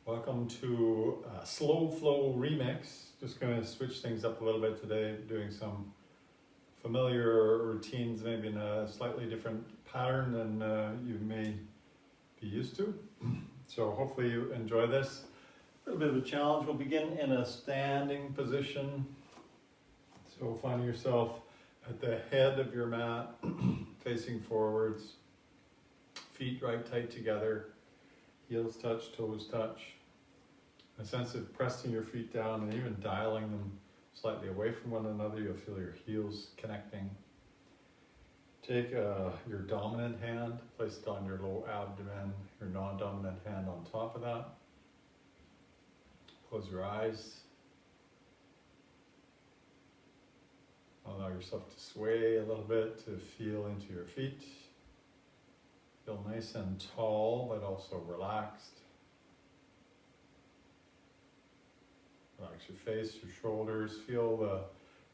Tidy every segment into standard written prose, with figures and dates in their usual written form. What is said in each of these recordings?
Welcome to a slow flow remix. Just going to switch things up a little bit today, doing some familiar routines, maybe in a slightly different pattern than you may be used to. So hopefully you enjoy this. A little bit of a challenge. We'll begin in a standing position. So find yourself at the head of your mat, facing forwards, feet right tight together, heels touch, toes touch. A sense of pressing your feet down and even dialing them slightly away from one another. You'll feel your heels connecting. Take your dominant hand, place it on your low abdomen, your non-dominant hand on top of that. Close your eyes. Allow yourself to sway a little bit, to feel into your feet. Feel nice and tall, but also relaxed. Relax your face, your shoulders. Feel the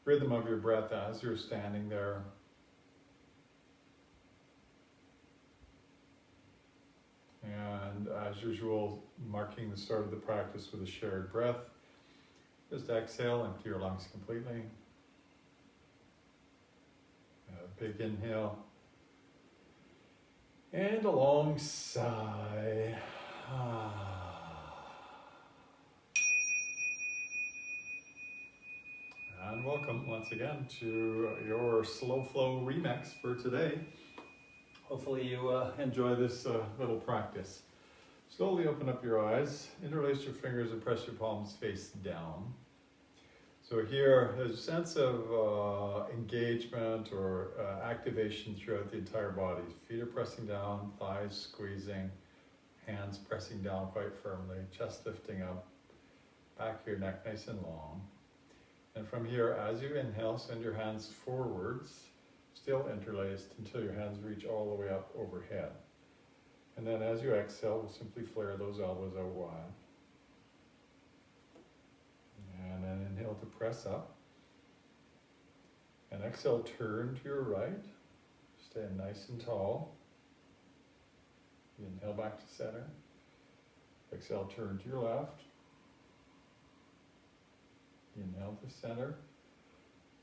rhythm of your breath as you're standing there. And as usual, marking the start of the practice with a shared breath. Just exhale, empty your lungs completely. A big inhale. And a long sigh. And welcome once again to your slow flow remix for today. Hopefully you enjoy this little practice. Slowly open up your eyes, interlace your fingers and press your palms face down. So here, there's a sense of engagement or activation throughout the entire body. Feet are pressing down, thighs squeezing, hands pressing down quite firmly, chest lifting up, back of your neck nice and long. And from here, as you inhale, send your hands forwards, still interlaced until your hands reach all the way up overhead. And then as you exhale, we'll simply flare those elbows out wide. And then inhale to press up. And exhale, turn to your right. Stand nice and tall. Inhale back to center. Exhale, turn to your left. Inhale to center.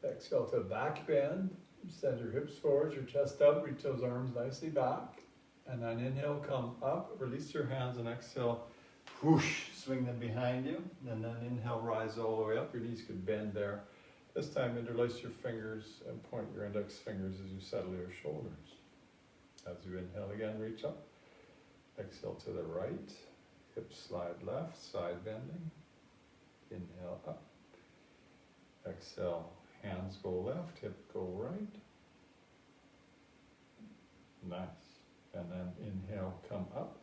Exhale to back bend. Send your hips forward, your chest up, reach those arms nicely back. And then inhale, come up, release your hands and exhale, whoosh, swing them behind you. And then inhale, rise all the way up. Your knees could bend there. This time interlace your fingers and point your index fingers as you settle your shoulders. As you inhale again, reach up. Exhale to the right. Hips slide left, side bending. Inhale up. Exhale, hands go left, hip go right. Nice. And then inhale, come up.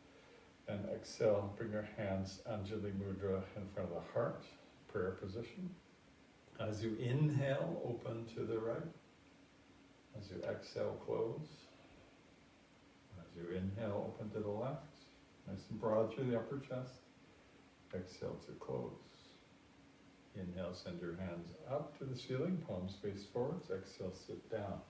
And exhale, bring your hands Anjali Mudra in front of the heart, prayer position. As you inhale, open to the right. As you exhale, close. As you inhale, open to the left. Nice and broad through the upper chest. Exhale to close. Inhale, send your hands up to the ceiling, palms face forwards. Exhale, sit down.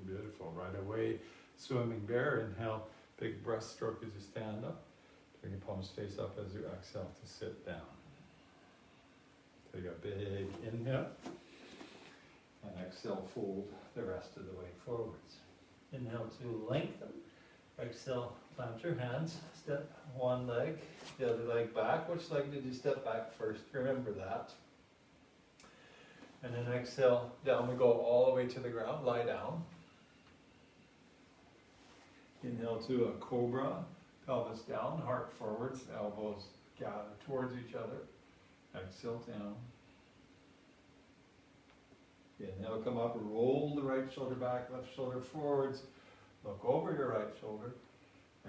Beautiful. Right away, swimming bear. Inhale, big breaststroke as you stand up. Bring your palms face up as you exhale to sit down. Take a big inhale. And exhale, fold the rest of the way forwards. Inhale to lengthen. Exhale, plant your hands. Step one leg, the other leg back. Which leg did you step back first? Remember that. And then exhale, down we go all the way to the ground. Lie down. Inhale to a cobra, pelvis down, heart forwards, elbows gather towards each other. Exhale down. Inhale, come up, roll the right shoulder back, left shoulder forwards. Look over your right shoulder.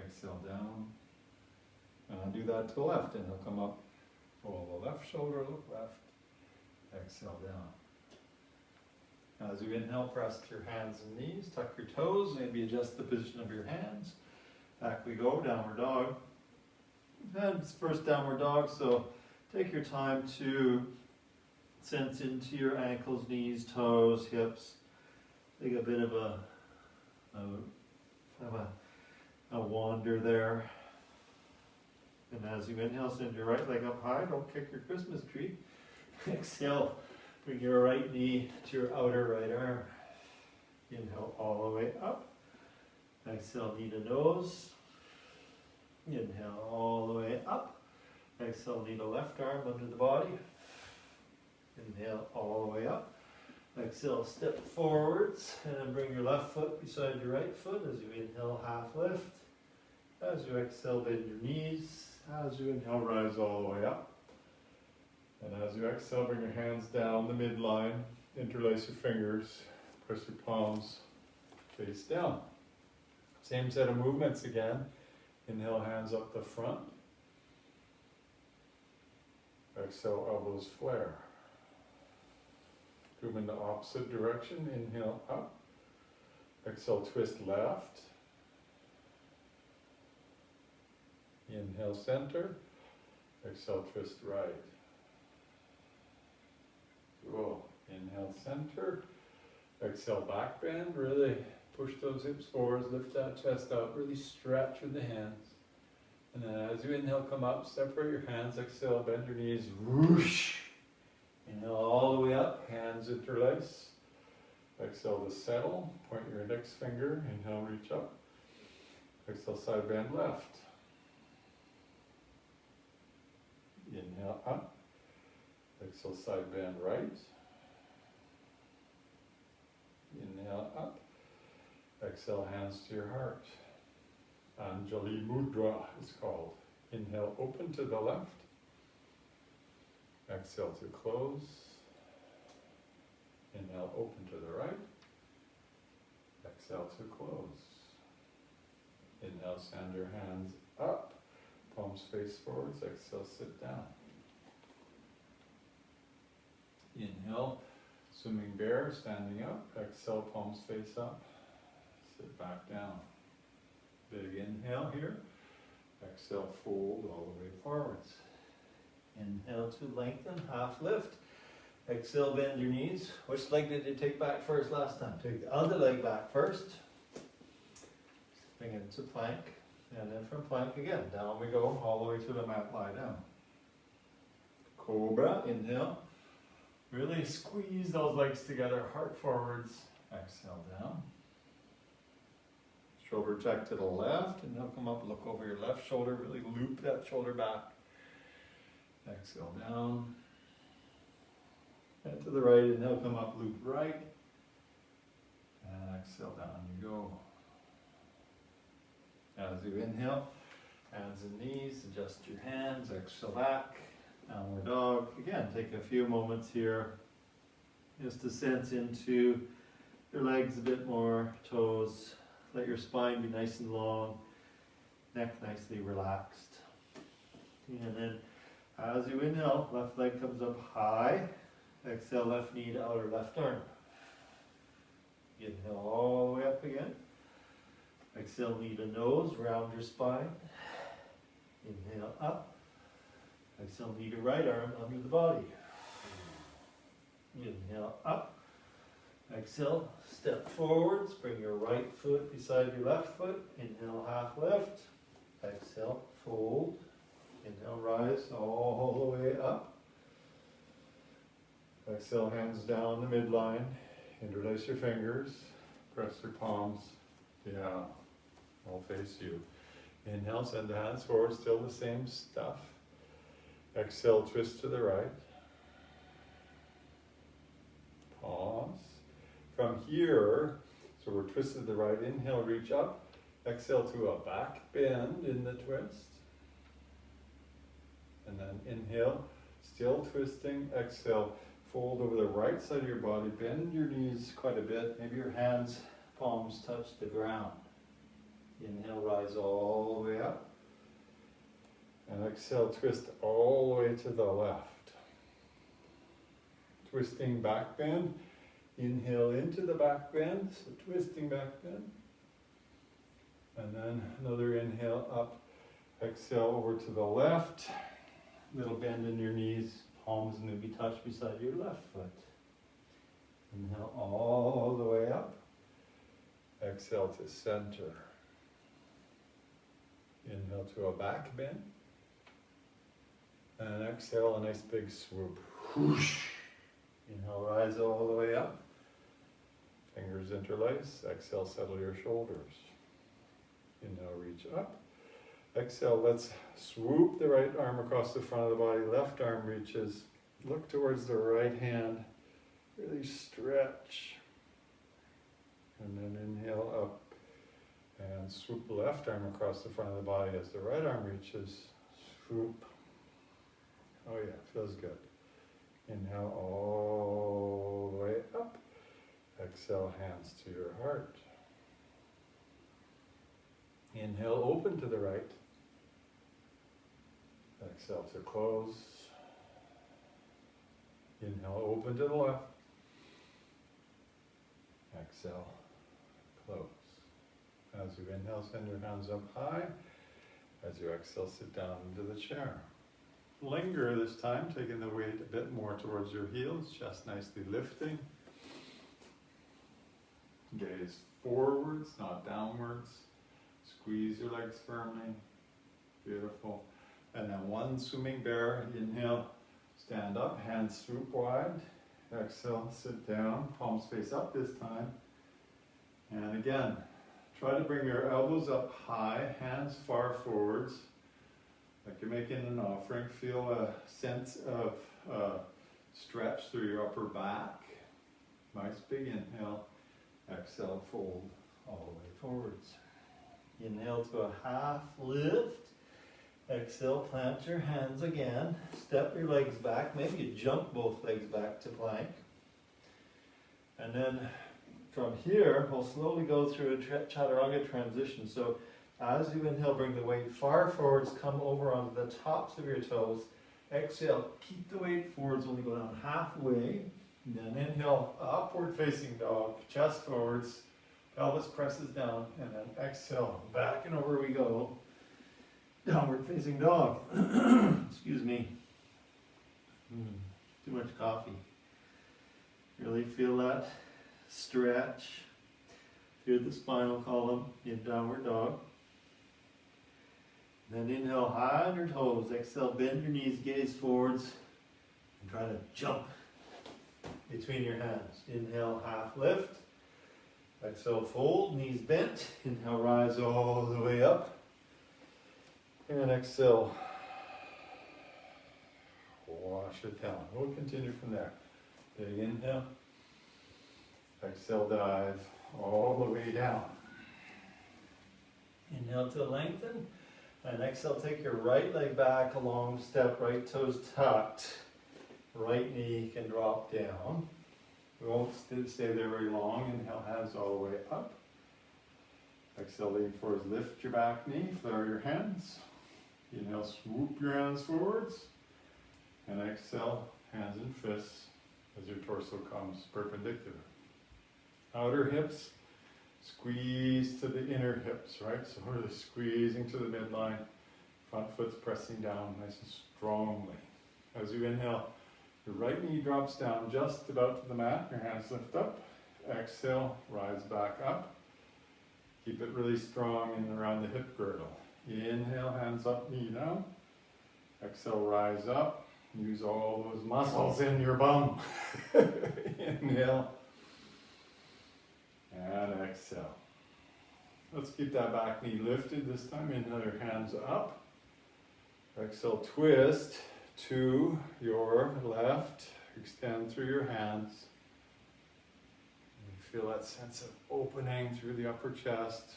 Exhale down. And I'll do that to the left. Inhale, come up, roll the left shoulder, look left. Exhale down. As you inhale, press your hands and knees, tuck your toes, maybe adjust the position of your hands. Back we go, downward dog. And it's first downward dog, so take your time to sense into your ankles, knees, toes, hips. Take a bit of a wander there. And as you inhale, send your right leg up high. Don't kick your Christmas tree. Exhale, bring your right knee to your outer right arm. Inhale all the way up. Exhale, knee to nose. Inhale all the way up. Exhale, knee to left arm under the body. Inhale all the way up. Exhale, step forwards and then bring your left foot beside your right foot as you inhale, half lift. As you exhale, bend your knees. As you inhale, rise all the way up. And as you exhale, bring your hands down the midline. Interlace your fingers. Press your palms face down. Same set of movements again. Inhale, hands up the front. Exhale, elbows flare. Do them in the opposite direction. Inhale, up. Exhale, twist left. Inhale, center. Exhale, twist right. Cool. Inhale, center. Exhale, back bend. Really push those hips forward. Lift that chest up. Really stretch with the hands. And then as you inhale, come up. Separate your hands. Exhale, bend your knees. Whoosh. Inhale all the way up. Hands interlace. Exhale to settle. Point your index finger. Inhale, reach up. Exhale, side bend left. Inhale up. Exhale, side bend right. Inhale up. Exhale, hands to your heart. Anjali Mudra is called. Inhale, open to the left. Exhale to close. Inhale, open to the right. Exhale to close. Inhale, send your hands up. Palms face forwards. Exhale, sit down. Inhale, swimming bear, standing up. Exhale, palms face up. Sit back down. Big inhale here. Exhale, fold all the way forwards. Inhale to lengthen, half lift. Exhale, bend your knees. Which leg did you take back first last time? Take the other leg back first. Bring it to plank. And then from plank again. Down we go, all the way to the mat, lie down. Cobra, inhale. Really squeeze those legs together, heart forwards. Exhale down. Shoulder check to the left, and now come up, look over your left shoulder, really loop that shoulder back. Exhale down. And to the right, and now come up, loop right. And exhale down you go. As you inhale, hands and knees, adjust your hands, exhale back. Downward dog. Again, take a few moments here just to sense into your legs a bit more, toes. Let your spine be nice and long, neck nicely relaxed. And then as you inhale, left leg comes up high. Exhale, left knee to outer left arm. Inhale all the way up again. Exhale, knee to nose, round your spine. Inhale up. Exhale, knee to right arm under the body. Inhale up. Exhale, step forwards. Bring your right foot beside your left foot. Inhale, half lift. Exhale, fold. Inhale, rise all the way up. Exhale, hands down the midline. Interlace your fingers. Press your palms. Yeah, I'll face you. Inhale, send the hands forward. Still the same stuff. Exhale, twist to the right. Pause. From here, so we're twisted to the right. Inhale, reach up. Exhale to a back bend in the twist. And then inhale, still twisting. Exhale, fold over the right side of your body. Bend your knees quite a bit. Maybe your hands, palms touch the ground. Inhale, rise all the way up. And exhale, twist all the way to the left. Twisting back bend. Inhale into the back bend, so twisting back bend. And then another inhale up. Exhale over to the left. Little bend in your knees. Palms maybe touch beside your left foot. Inhale all the way up. Exhale to center. Inhale to a back bend. And exhale, a nice big swoop. Whoosh. Inhale, rise all the way up. Fingers interlace. Exhale, settle your shoulders. Inhale, reach up. Exhale, let's swoop the right arm across the front of the body. Left arm reaches. Look towards the right hand. Really stretch. And then inhale up. And swoop the left arm across the front of the body as the right arm reaches. Swoop. Oh yeah, feels good. Inhale all the way up. Exhale, hands to your heart. Inhale, open to the right. Exhale to close. Inhale, open to the left. Exhale, close. As you inhale, send your hands up high. As you exhale, sit down into the chair. Linger this time, taking the weight a bit more towards your heels, chest nicely lifting. Gaze forwards, not downwards. Squeeze your legs firmly. Beautiful. And then one swimming bear. Inhale, stand up, hands swoop wide. Exhale, sit down, palms face up this time. And again, try to bring your elbows up high, hands far forwards. Like you're making an offering. Feel a sense of stretch through your upper back. Nice big inhale. Exhale, fold all the way forwards. Inhale to a half lift. Exhale, plant your hands again. Step your legs back. Maybe you jump both legs back to plank. And then from here, we'll slowly go through a chaturanga transition. So as you inhale, bring the weight far forwards, come over onto the tops of your toes. Exhale, keep the weight forwards, only go down halfway. And then inhale, upward facing dog, chest forwards, pelvis presses down, and then exhale, back and over we go. Downward facing dog. Excuse me. Too much coffee. Really feel that stretch through the spinal column in downward dog. Then inhale, high on your toes. Exhale, bend your knees, gaze forwards, and try to jump between your hands. Inhale, half lift. Exhale, fold, knees bent. Inhale, rise all the way up. And exhale, wash it down. We'll continue from there. Big inhale. Exhale, dive all the way down. Inhale to lengthen. And exhale, take your right leg back, a long step, right toes tucked. Right knee can drop down. We won't stay there very long. Inhale, hands all the way up. Exhale, lean forwards, lift your back knee, flare your hands. Inhale, swoop your hands forwards. And exhale, hands and fists as your torso comes perpendicular. Outer hips, squeeze to the inner hips, right? So we're really squeezing to the midline. Front foot's pressing down nice and strongly. As you inhale, your right knee drops down just about to the mat. Your hands lift up. Exhale, rise back up. Keep it really strong in around the hip girdle. Inhale, hands up, knee down. Exhale, rise up. Use all those muscles in your bum. Inhale. And exhale. Let's keep that back knee lifted this time. Inhale, your hands up. Exhale, twist to your left. Extend through your hands. You feel that sense of opening through the upper chest.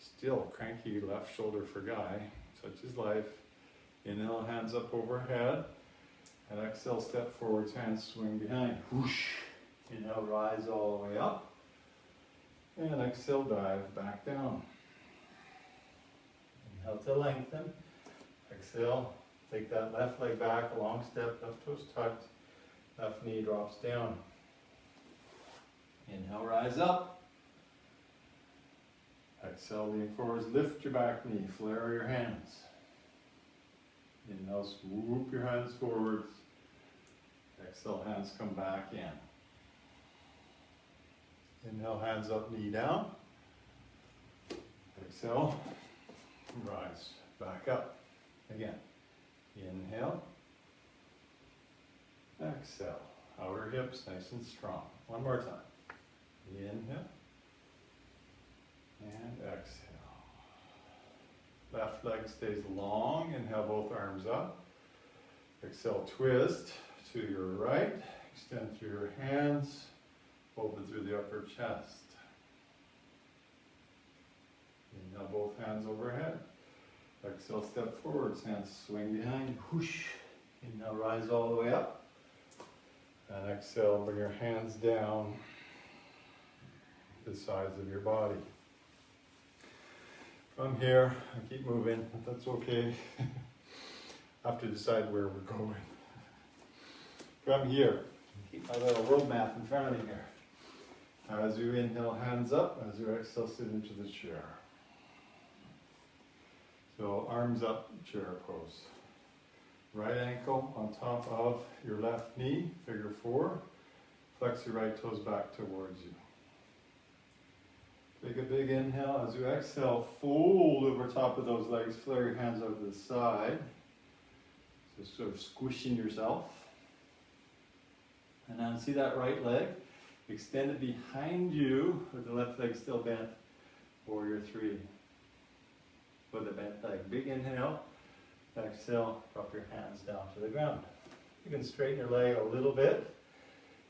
Still cranky left shoulder for guy, such is life. Inhale, hands up overhead. And exhale, step forwards, hands swing behind. Whoosh. Inhale, rise all the way up. And exhale, dive back down. Inhale to lengthen. Exhale, take that left leg back, a long step, left toes tucked. Left knee drops down. Inhale, rise up. Exhale, lean forwards, lift your back knee, flare your hands. Inhale, swoop your hands forwards. Exhale, hands come back in. Inhale, hands up, knee down. Exhale, rise back up. Again, Inhale. Exhale. Outer hips nice and strong. One more time. Inhale. And exhale. Left leg stays long. Inhale, both arms up. Exhale, twist to your right. Extend through your hands. Open through the upper chest. Inhale, both hands overhead. Exhale, step forwards. Hands swing behind. Whoosh. Inhale, rise all the way up. And exhale, bring your hands down the sides of your body. From here, I keep moving, but that's okay. I have to decide where we're going. From here, keep my little road map in front of me here. As you inhale, hands up. As you exhale, sit into the chair. So arms up, chair pose. Right ankle on top of your left knee, figure 4. Flex your right toes back towards you. Take a big inhale. As you exhale, fold over top of those legs. Flare your hands out to the side. So sort of squishing yourself. And then see that right leg. Extend it behind you with the left leg still bent. Warrior 3. With a bent leg. Big inhale. Exhale, drop your hands down to the ground. You can straighten your leg a little bit.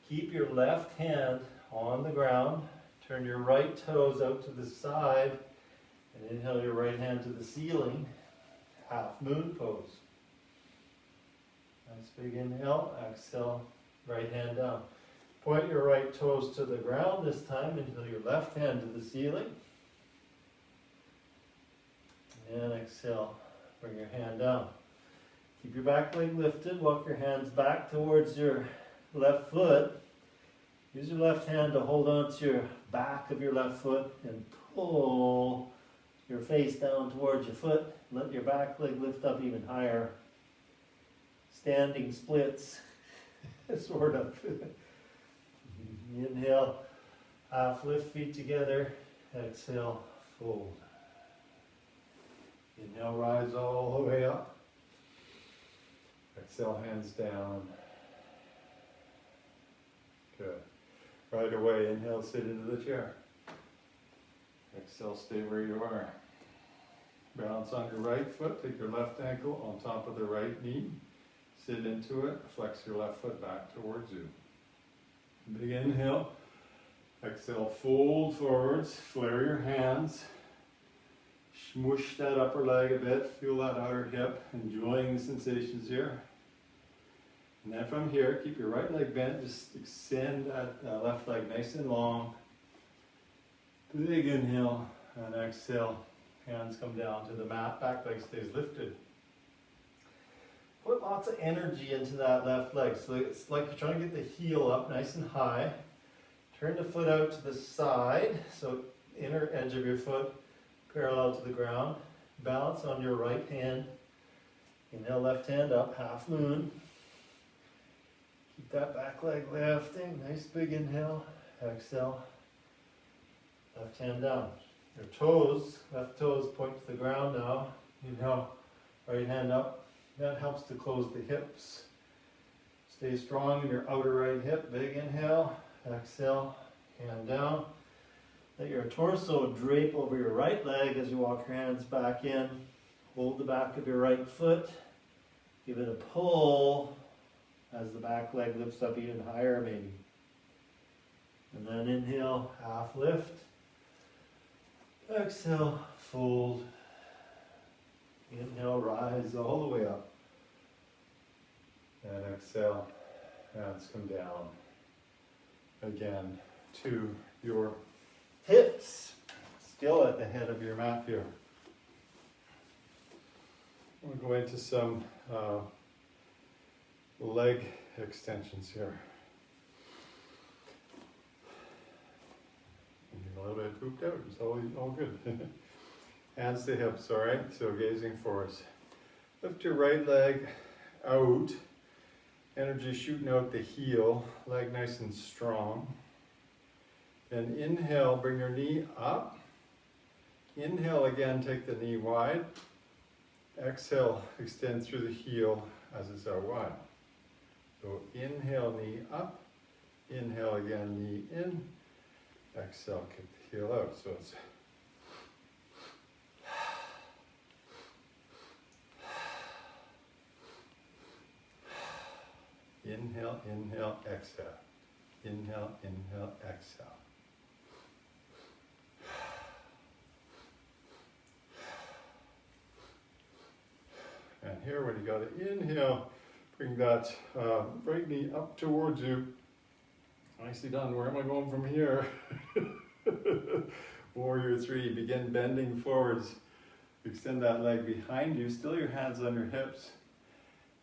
Keep your left hand on the ground. Turn your right toes out to the side. And inhale your right hand to the ceiling. Half moon pose. Nice big inhale. Exhale, right hand down. Point your right toes to the ground this time. Inhale your left hand to the ceiling. And exhale. Bring your hand down. Keep your back leg lifted. Walk your hands back towards your left foot. Use your left hand to hold on to your back of your left foot and pull your face down towards your foot. Let your back leg lift up even higher. Standing splits, sort of. Inhale, half lift feet together. Exhale, fold. Inhale, rise all the way up. Exhale, hands down. Good. Right away, inhale, sit into the chair. Exhale, stay where you are. Balance on your right foot. Take your left ankle on top of the right knee. Sit into it. Flex your left foot back towards you. Big inhale. Exhale, fold forwards. Flare your hands. Smush that upper leg a bit, feel that outer hip, enjoying the sensations here. And then from here, keep your right leg bent, just extend that left leg nice and long. Big inhale and exhale, hands come down to the mat, back leg stays lifted. Put lots of energy into that left leg, so it's like you're trying to get the heel up nice and high. Turn the foot out to the side, so inner edge of your foot parallel to the ground. Balance on your right hand. Inhale, left hand up, half moon. Keep that back leg lifting. Nice big inhale. Exhale. Left hand down. Your toes, left toes point to the ground now. Inhale, right hand up. That helps to close the hips. Stay strong in your outer right hip. Big inhale. Exhale. Hand down. Let your torso drape over your right leg as you walk your hands back in. Hold the back of your right foot. Give it a pull as the back leg lifts up even higher maybe. And then inhale, half lift. Exhale, fold. Inhale, rise all the way up. And exhale, hands come down. Again, to your hips, still at the head of your mat here. We'll go into some leg extensions here. I'm a little bit pooped out, it's all good. Hands to hips, all right? So gazing forwards. Lift your right leg out. Energy shooting out the heel, leg nice and strong. Then inhale, bring your knee up. Inhale again, take the knee wide. exhale, extend through the heel as it's out wide. So inhale, knee up. Inhale again, knee in. Exhale, kick the heel out. So it's inhale, inhale, exhale. Inhale, inhale, exhale. And here when you go to inhale, bring that right knee up towards you. Nicely done. Where am I going from here? Warrior 3, begin bending forwards. Extend that leg behind you, still your hands on your hips.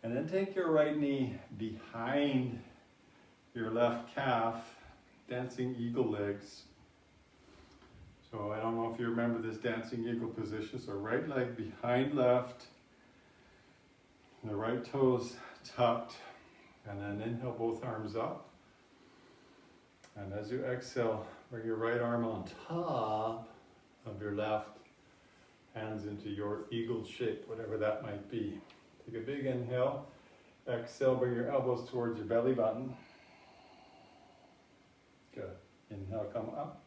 And then take your right knee behind your left calf, dancing eagle legs. So I don't know if you remember this dancing eagle position. So right leg behind left, the right toes tucked, and then inhale both arms up. And as you exhale, bring your right arm on top of your left, hands into your eagle shape, whatever that might be. Take a big inhale. Exhale, bring your elbows towards your belly button. Good. Inhale, come up.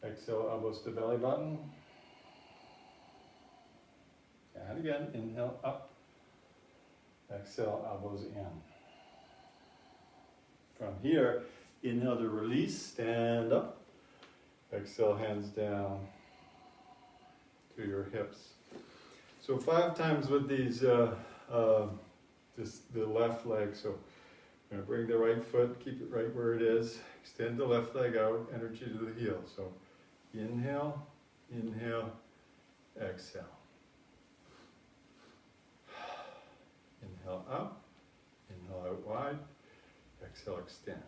Exhale, elbows to belly button. And again, inhale, up. Exhale, elbows in. From here, inhale to release, stand up. Exhale, hands down to your hips. So 5 times with these, just the left leg. So I'm going to bring the right foot, keep it right where it is. Extend the left leg out, energy to the heel. So inhale, inhale, exhale. Inhale up, inhale out wide, exhale, extend.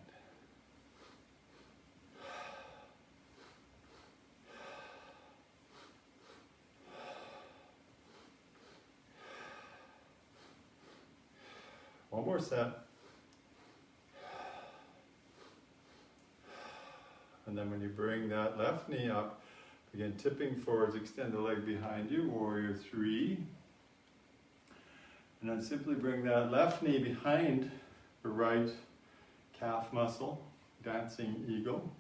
One more set. And then when you bring that left knee up, begin tipping forwards, extend the leg behind you, warrior 3. And then simply bring that left knee behind the right calf muscle, dancing eagle.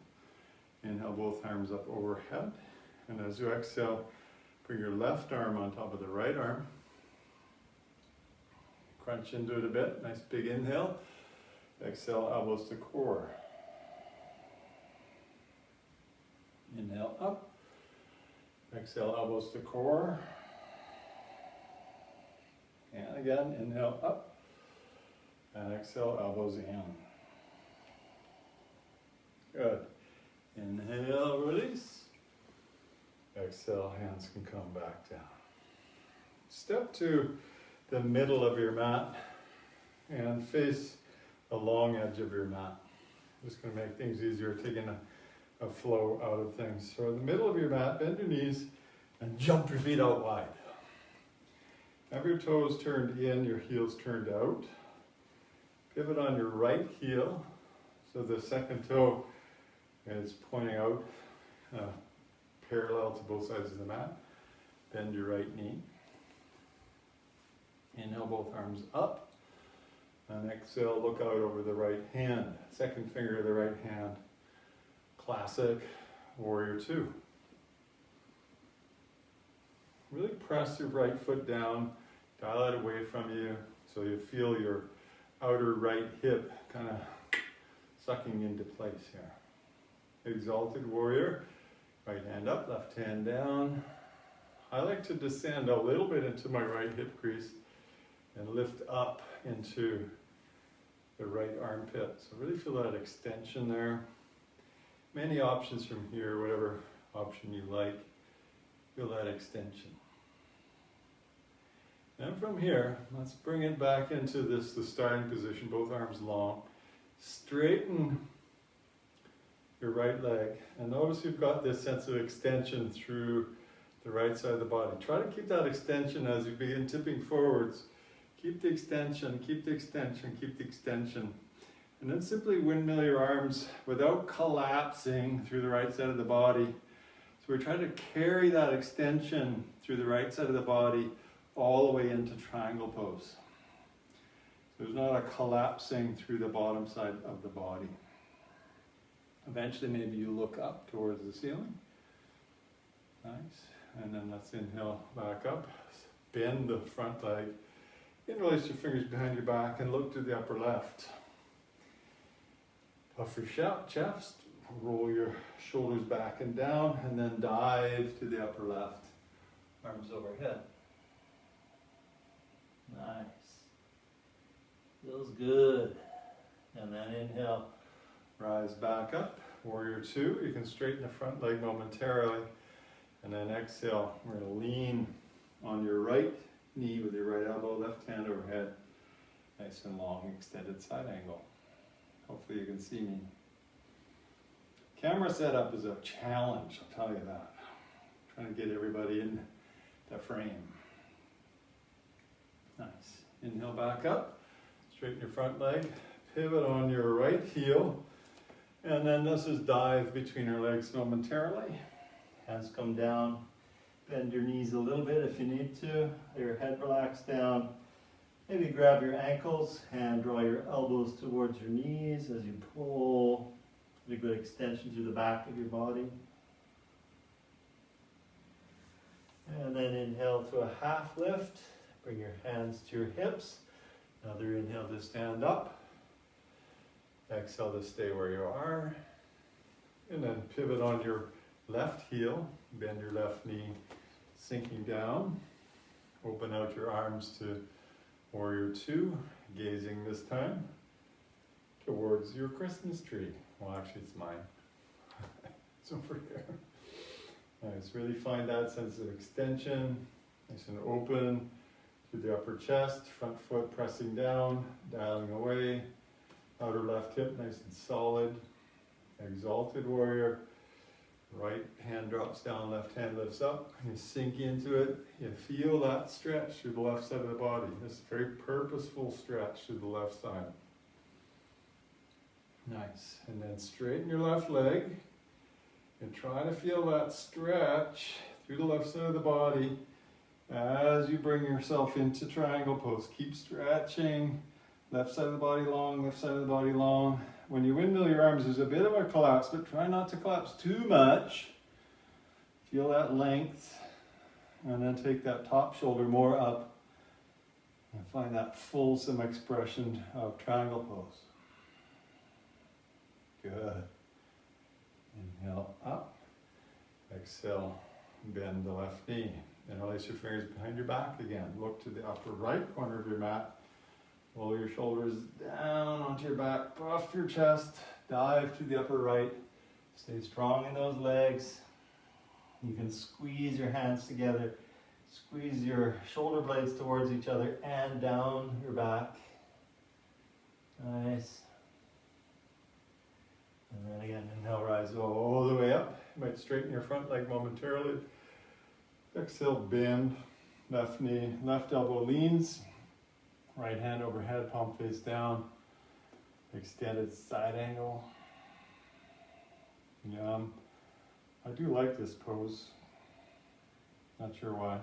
Inhale, both arms up overhead. And as you exhale, bring your left arm on top of the right arm. Crunch into it a bit, nice big inhale. Exhale, elbows to core. Inhale up. Exhale, elbows to core. And again, inhale up. And exhale, elbows in. Good. Inhale, release. Exhale, hands can come back down. Step to the middle of your mat and face the long edge of your mat. Just going to make things easier, taking a flow out of things. So in the middle of your mat, bend your knees and jump your feet out wide. Have your toes turned in, your heels turned out. Pivot on your right heel, so the second toe is pointing out parallel to both sides of the mat. Bend your right knee. Inhale, both arms up. And exhale, look out over the right hand. Second finger of the right hand. Classic warrior 2. Really press your right foot down, dial it away from you so you feel your outer right hip kind of sucking into place here. Exalted warrior, right hand up, left hand down. I like to descend a little bit into my right hip crease and lift up into the right armpit. So really feel that extension there. Many options from here, whatever option you like. Feel that extension. And from here, let's bring it back into the starting position, both arms long. Straighten your right leg. And notice you've got this sense of extension through the right side of the body. Try to keep that extension as you begin tipping forwards. Keep the extension, keep the extension, keep the extension. And then simply windmill your arms without collapsing through the right side of the body. So we're trying to carry that extension through the right side of the body, all the way into triangle pose. There's not a collapsing through the bottom side of the body. Eventually, maybe you look up towards the ceiling. Nice. And then let's inhale back up. Bend the front leg. Interlace your fingers behind your back and look to the upper left. Puff your chest. Roll your shoulders back and down, and then dive to the upper left. Arms overhead. Nice. Feels good. And then inhale. Rise back up. Warrior two. You can straighten the front leg momentarily. And then exhale. We're going to lean on your right knee with your right elbow, left hand overhead. Nice and long, extended side angle. Hopefully you can see me. Camera setup is a challenge, I'll tell you that. Trying to get everybody in the frame. Nice. Inhale back up. Straighten your front leg. Pivot on your right heel. And then this is dive between your legs momentarily. Hands come down. Bend your knees a little bit if you need to. Let your head relax down. Maybe grab your ankles and draw your elbows towards your knees as you pull. Get a good extension through the back of your body. And then inhale to a half lift. Bring your hands to your hips. Another inhale to stand up. Exhale to stay where you are. And then pivot on your left heel. Bend your left knee, sinking down. Open out your arms to warrior two. Gazing this time towards your Christmas tree. Well, actually it's mine. It's over here. Nice, really find that sense of extension. Nice and open to the upper chest. Front foot pressing down, dialing away. Outer left hip nice and solid. Exalted warrior. Right hand drops down, left hand lifts up. And you sink into it. You feel that stretch through the left side of the body. This very purposeful stretch through the left side. Nice. And then straighten your left leg. And try to feel that stretch through the left side of the body as you bring yourself into triangle pose. Keep stretching. Left side of the body long, left side of the body long. When you windmill your arms, there's a bit of a collapse, but try not to collapse too much. Feel that length. And then take that top shoulder more up. And find that fulsome expression of triangle pose. Good. Inhale up. Exhale, bend the left knee. Interlace your fingers behind your back again. Look to the upper right corner of your mat. Roll your shoulders down onto your back, puff your chest, dive to the upper right. Stay strong in those legs. You can squeeze your hands together, squeeze your shoulder blades towards each other and down your back. Nice. And then again, inhale, rise all the way up. You might straighten your front leg momentarily. Exhale, bend, left knee, left elbow leans. Right hand overhead, palm face down. Extended side angle. Yum. I do like this pose. Not sure why.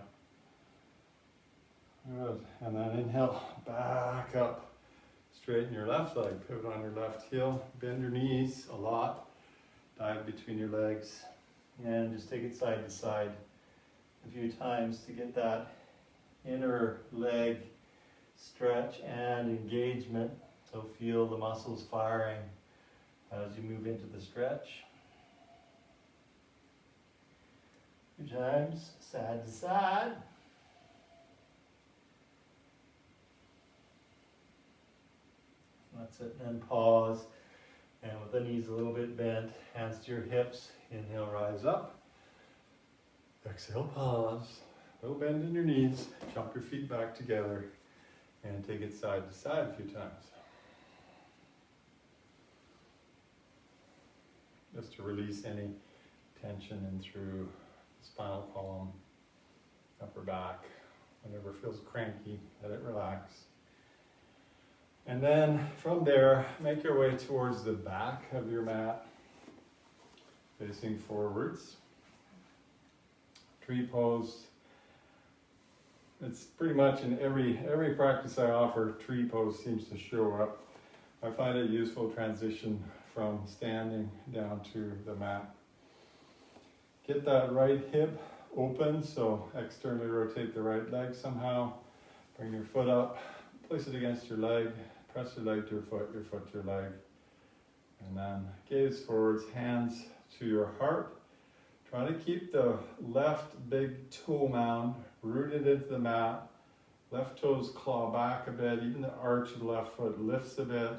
Good. And then inhale, back up. Straighten your left leg, pivot on your left heel. Bend your knees a lot. Dive between your legs. And just take it side to side a few times to get that inner leg stretch and engagement. So feel the muscles firing as you move into the stretch. A few times, side to side. That's it, and then pause. And with the knees a little bit bent, hands to your hips. Inhale, rise up. Exhale, pause. Little bend in your knees. Jump your feet back together. And take it side to side a few times. Just to release any tension in through the spinal column, upper back. Whenever it feels cranky, let it relax. And then from there, make your way towards the back of your mat, facing forwards. Tree pose. it's pretty much in every practice I offer, tree pose seems to show up. I find it a useful transition from standing down to the mat. Get that right hip open, so externally rotate the right leg somehow. Bring your foot up, place it against your leg, press your leg to your foot to your leg. And then gaze forwards, hands to your heart. Try to keep the left big toe mound rooted into the mat. Left toes claw back a bit, even the arch of the left foot lifts a bit.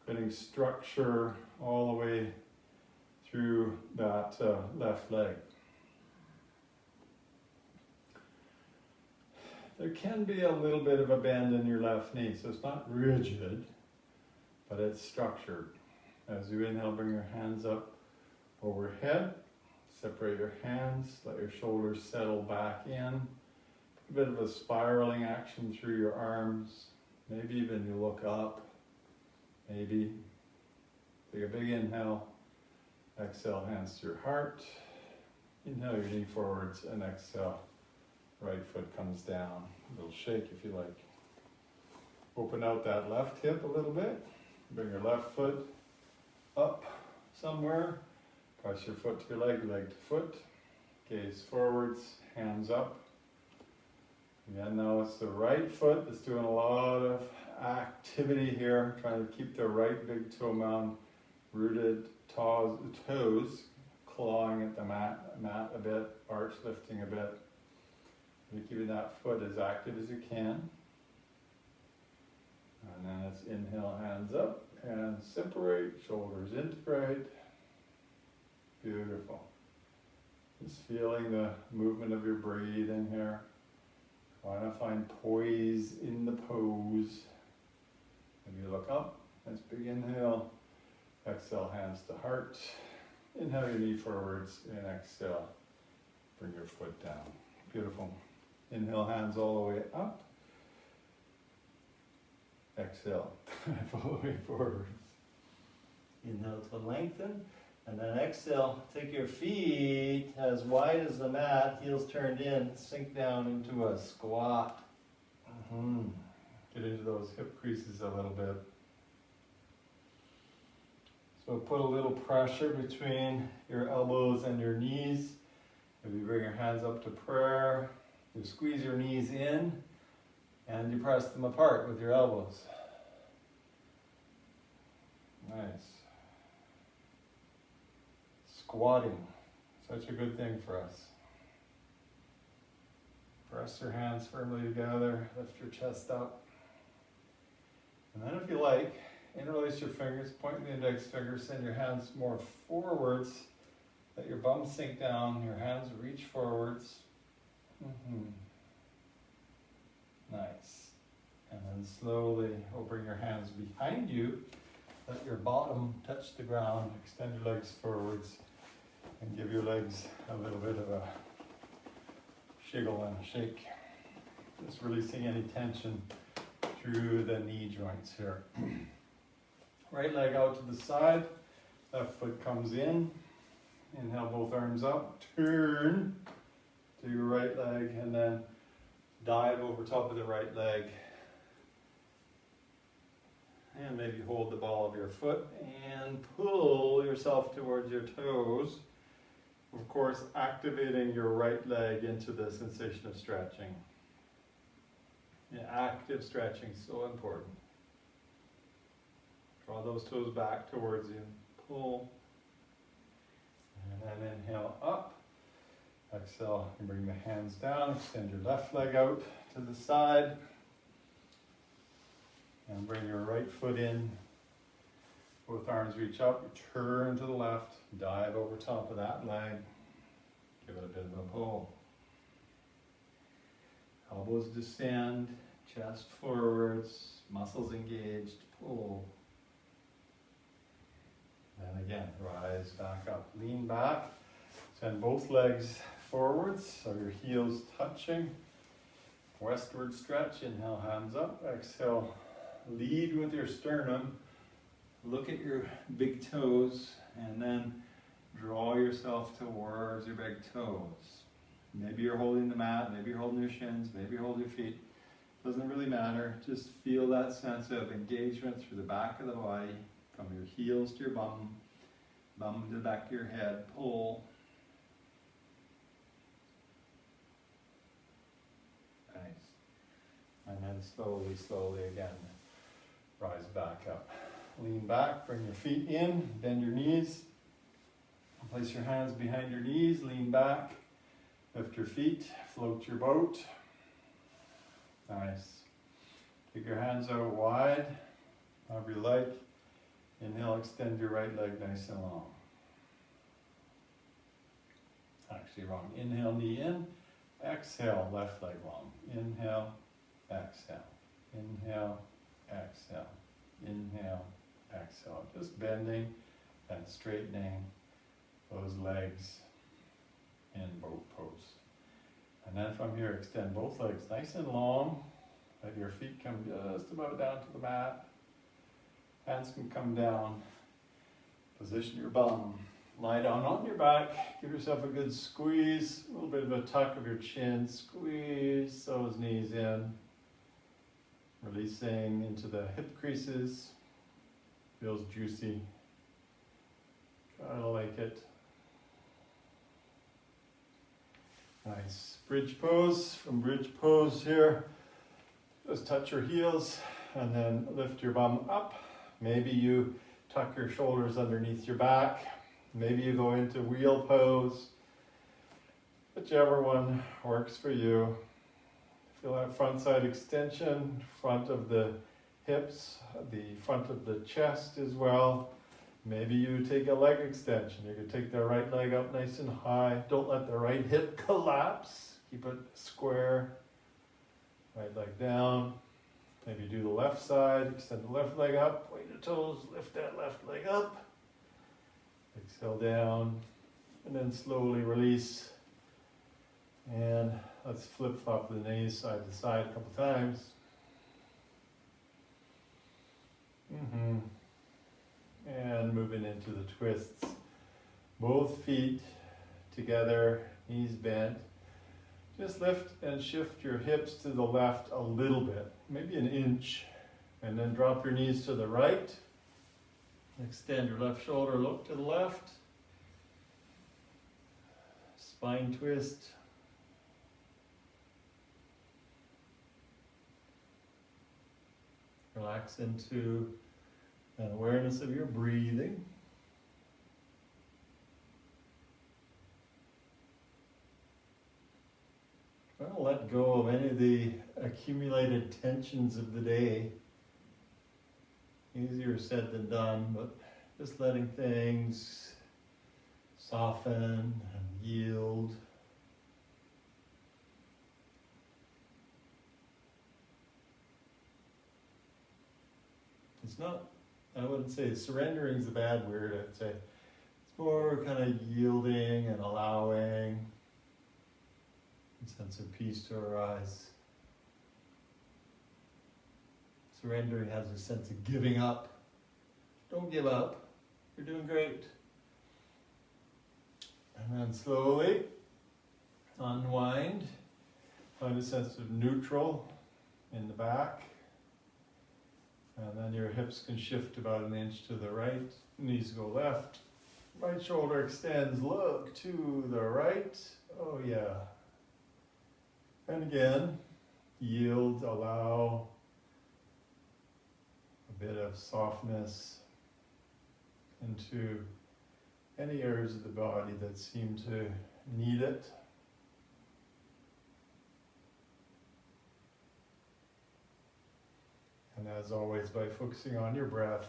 Getting structure all the way through that left leg. There can be a little bit of a bend in your left knee, so it's not rigid, but it's structured. As you inhale, bring your hands up overhead. Separate your hands, let your shoulders settle back in. A bit of a spiraling action through your arms. Maybe even you look up. Maybe. Take a big inhale. Exhale, hands to your heart. Inhale your knee forwards and exhale. Right foot comes down. A little shake if you like. Open out that left hip a little bit. Bring your left foot up somewhere. Press your foot to your leg to foot. Gaze forwards, hands up. Again, now it's the right foot that's doing a lot of activity here. Trying to keep the right big toe mound rooted, toes clawing at the mat a bit, arch lifting a bit. You're keeping that foot as active as you can. And then let's inhale, hands up, and separate, shoulders integrate. Beautiful. Just feeling the movement of your breathing here. Trying to find poise in the pose. Maybe you look up, nice big inhale. Exhale, hands to heart. Inhale your knee forwards and exhale. Bring your foot down. Beautiful. Inhale, hands all the way up. Exhale, all the way forwards. Inhale to lengthen. And then exhale, take your feet as wide as the mat, heels turned in, sink down into a squat. Get into those hip creases a little bit. So put a little pressure between your elbows and your knees. Maybe bring your hands up to prayer. You squeeze your knees in and you press them apart with your elbows. Nice. Squatting, such a good thing for us. Press your hands firmly together, lift your chest up. And then if you like, interlace your fingers, point the index finger, send your hands more forwards, let your bum sink down, your hands reach forwards. Nice. And then slowly bring your hands behind you, let your bottom touch the ground, extend your legs forwards, and give your legs a little bit of a shiggle and a shake. Just releasing any tension through the knee joints here. Right leg out to the side, left foot comes in. Inhale both arms up, turn to your right leg, and then dive over top of the right leg. And maybe hold the ball of your foot and pull yourself towards your toes. Of course, activating your right leg into the sensation of stretching. Yeah, active stretching, so important. Draw those toes back towards you. Pull. And then inhale up. Exhale, and bring the hands down. Extend your left leg out to the side. And bring your right foot in. Both arms reach up, you turn to the left, dive over top of that leg. Give it a bit of a pull. Elbows descend, chest forwards, muscles engaged, pull. And again, rise back up, lean back. Send both legs forwards, so your heels touching. Westward stretch, inhale, hands up, exhale. Lead with your sternum. Look at your big toes and then draw yourself towards your big toes. Maybe you're holding the mat, maybe you're holding your shins, maybe you're holding your feet. Doesn't really matter. Just feel that sense of engagement through the back of the body, from your heels to your bum to the back of your head. Pull. Nice. And then slowly again, rise back up. Lean back, bring your feet in, bend your knees. Place your hands behind your knees, lean back, lift your feet, float your boat. Nice. Take your hands out wide, however you like. Inhale, extend your right leg nice and long. Actually wrong. Inhale, knee in. Exhale, left leg long. Inhale, exhale. Inhale, exhale. Inhale, exhale. Just bending and straightening those legs in boat pose. And then from here, extend both legs nice and long. Let your feet come just about down to the mat. Hands can come down. Position your bum. Lie down on your back. Give yourself a good squeeze. A little bit of a tuck of your chin. Squeeze those knees in. Releasing into the hip creases. Feels juicy. Kind of like it. Nice. Bridge pose. From bridge pose here, just touch your heels and then lift your bum up. Maybe you tuck your shoulders underneath your back. Maybe you go into wheel pose. Whichever one works for you. Feel that front side extension, front of the hips, the front of the chest as well. Maybe you take a leg extension. You can take the right leg up nice and high. Don't let the right hip collapse. Keep it square. Right leg down. Maybe do the left side. Extend the left leg up. Point your toes. Lift that left leg up. Exhale down. And then slowly release. And let's flip-flop the knees side to side a couple times. And moving into the twists. Both feet together, knees bent. Just lift and shift your hips to the left a little bit, maybe an inch. And then drop your knees to the right. Extend your left shoulder, look to the left. Spine twist. Relax into an awareness of your breathing. Try to let go of any of the accumulated tensions of the day. Easier said than done, but just letting things soften and yield. It's not, I wouldn't say surrendering is a bad word. I'd say it's more kind of yielding and allowing a sense of peace to arise. Surrendering has a sense of giving up. Don't give up. You're doing great. And then slowly unwind. Find a sense of neutral in the back. And then your hips can shift about an inch to the right. Knees go left. Right shoulder extends. Look to the right. Oh yeah. And again, yield, allow a bit of softness into any areas of the body that seem to need it. And as always, by focusing on your breath,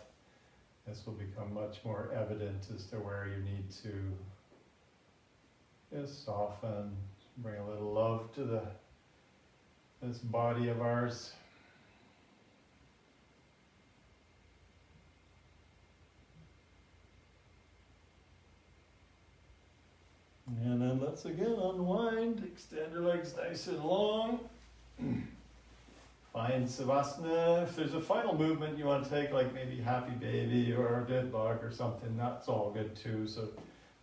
this will become much more evident as to where you need to just soften, bring a little love to this body of ours. And then let's again unwind, extend your legs nice and long. Find Savasana. If there's a final movement you want to take, like maybe happy baby or a dead bug or something, that's all good too. So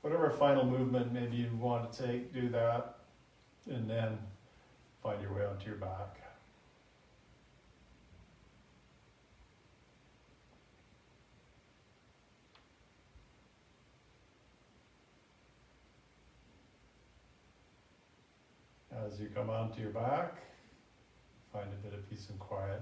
whatever final movement maybe you want to take, do that. And then find your way onto your back. As you come onto your back, find a bit of peace and quiet.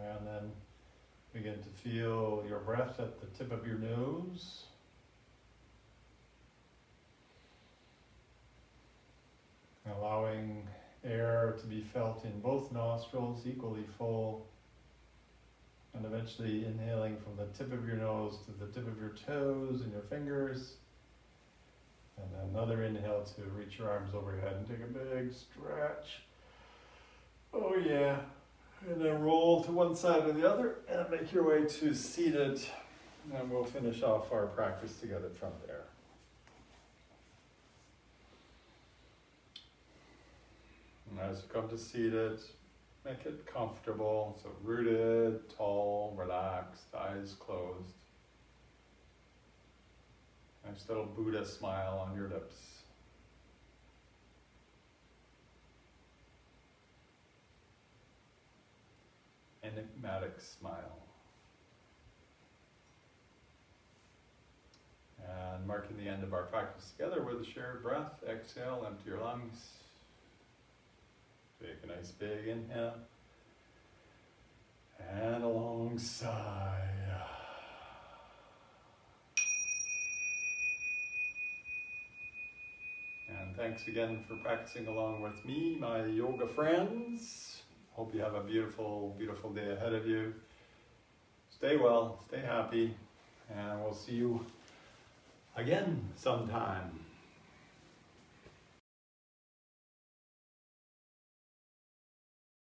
And then begin to feel your breath at the tip of your nose. Allowing air to be felt in both nostrils, equally full. And eventually inhaling from the tip of your nose to the tip of your toes and your fingers. And another inhale to reach your arms overhead and take a big stretch. Oh yeah. And then roll to one side or the other and make your way to seated. And we'll finish off our practice together from there. And as you come to seated, make it comfortable. So rooted, tall, relaxed, eyes closed. Nice little Buddha smile on your lips. Enigmatic smile. And marking the end of our practice together with a shared breath, exhale, empty your lungs. Take a nice big inhale. And a long sigh. And thanks again for practicing along with me, my yoga friends. Hope you have a beautiful, beautiful day ahead of you. Stay well, stay happy, and we'll see you again sometime.